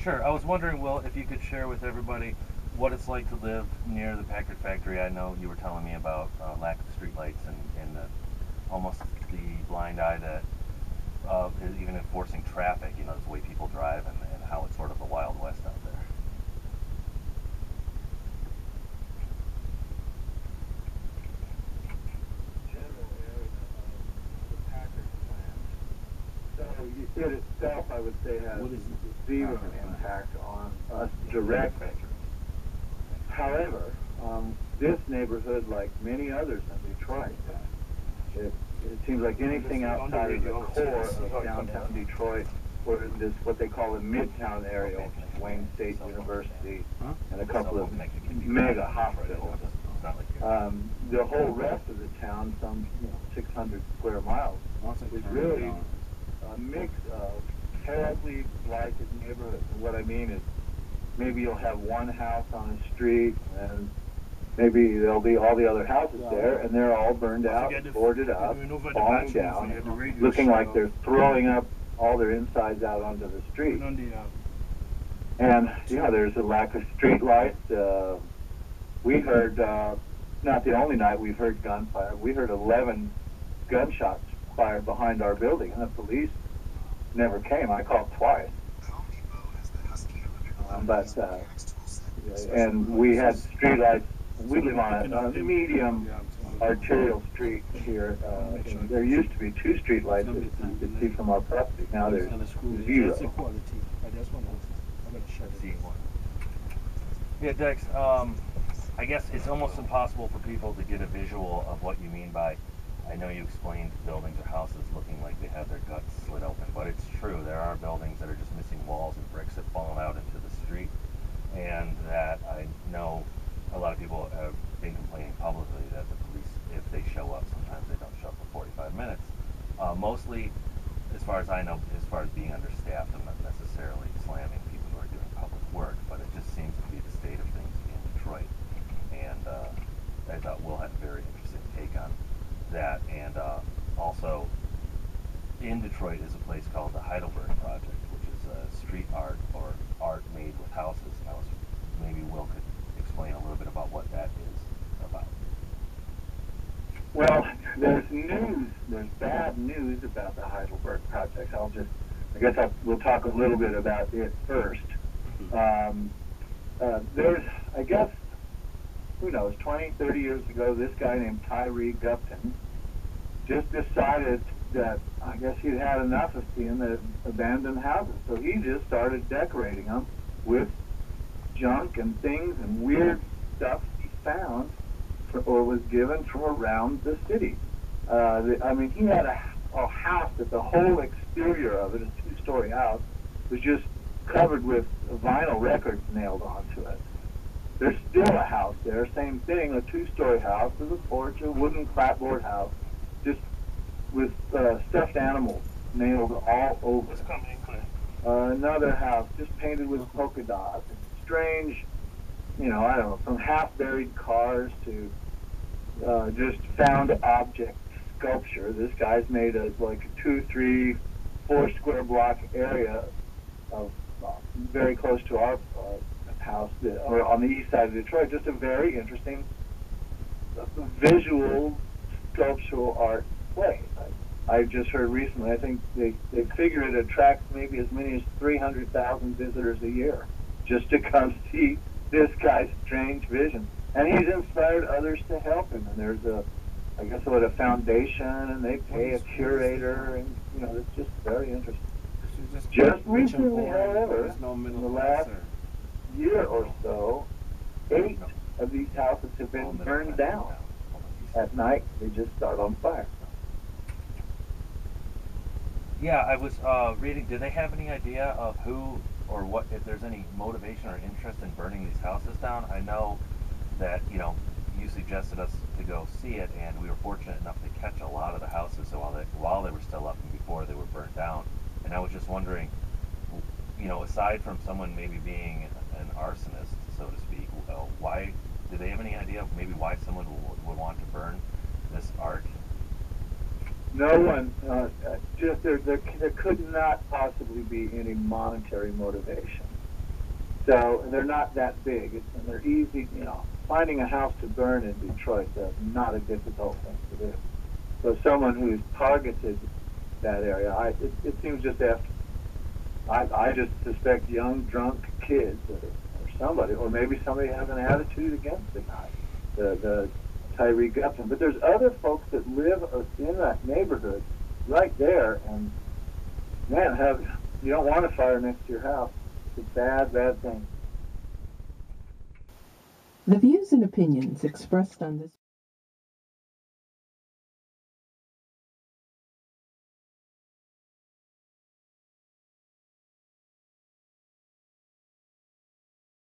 Sure. I was wondering, Will, if you could share with everybody what it's like to live near the Packard factory. I know you were telling me about lack of streetlights and almost the blind eye that is even enforcing traffic. You know, the way people drive and how it's sort of the Wild West out there. General area of the Packard plant. So it itself, I would say, has zero impact on us directly. However, this neighborhood, like many others in Detroit, it, it seems like anything outside of the core of downtown Detroit, or in this what they call the Midtown area, which is Wayne State University and a couple of mega hospitals. The whole rest of the town, some 600 square miles, is really a mix of terribly blighted neighborhoods. And what I mean is, maybe you'll have one house on the street, and maybe there'll be all the other houses there, and they're all burned out, boarded up, falling down, looking like they're throwing up all their insides out onto the street. And there's a lack of street lights. We heard, not the only night we've heard gunfire, we heard 11 gunshots fired behind our building, and the police never came. I called twice. And we had streetlights. We live on a medium arterial street here. And there used to be 2 streetlights that you could see from our property. Now there's 0. Yeah, Dex. I guess it's almost impossible for people to get a visual of what you mean by. I know you explained buildings or houses looking like they have their guts slit open, but it's true. There are buildings that are just missing walls and bricks that fallen out into the street, and that I know a lot of people have been complaining publicly that the police, if they show up, sometimes they don't show up for 45 minutes. Mostly, as far as I know, as far as being understaffed, I'm not necessarily slamming people who are doing public work, but it just seems to be the state of things in Detroit. And I thought Will had a very interesting take on that. And also, in Detroit is a place called the Heidelberg Project, which is street art or art made with houses. And maybe Will could explain a little bit about what that is about. Well, there's bad news about the Heidelberg Project. We'll talk a little bit about it first. I guess, who knows, 20, 30 years ago, this guy named Tyree Gupton just decided that I guess he'd had enough of seeing the abandoned houses. So he just started decorating them with junk and things and weird stuff he found or was given from around the city. He had a house that the whole exterior of it, a 2-story house, was just covered with vinyl records nailed onto it. There's still a house there, same thing, a 2-story house with a porch, a wooden clapboard house, just with stuffed animals nailed all over it. Another house just painted with polka dots, strange, I don't know, from half-buried cars to just found object sculpture. This guy's made a 2, 3, 4 square block area of very close to our house, or on the east side of Detroit. Just a very interesting visual sculptural art place. I just heard recently, I think they figure it attracts maybe as many as 300,000 visitors a year just to come see this guy's strange vision. And he's inspired others to help him. And there's a foundation, and they pay a curator, and it's just very interesting. Just recently, however, in the last year or so, 8 of these houses have been burned down. At night, they just start on fire. Yeah, I was reading. Do they have any idea of who or what, if there's any motivation or interest in burning these houses down? I know that you suggested us to go see it, and we were fortunate enough to catch a lot of the houses while they were still up and before they were burned down. And I was just wondering, aside from someone maybe being an arsonist, so to speak, why do they have any idea of maybe why someone would want to burn this art? No one. There could not possibly be any monetary motivation. So, and they're not that big, and they're easy, you know. Finding a house to burn in Detroit is not a difficult thing to do. So someone who's targeted that area, it seems just after, I just suspect young, drunk kids or somebody, or maybe somebody has an attitude against the guy, the Tyree Gupton. But there's other folks that live in that neighborhood right there, and man, you don't want a fire next to your house. It's a bad, bad thing. The views and opinions expressed on this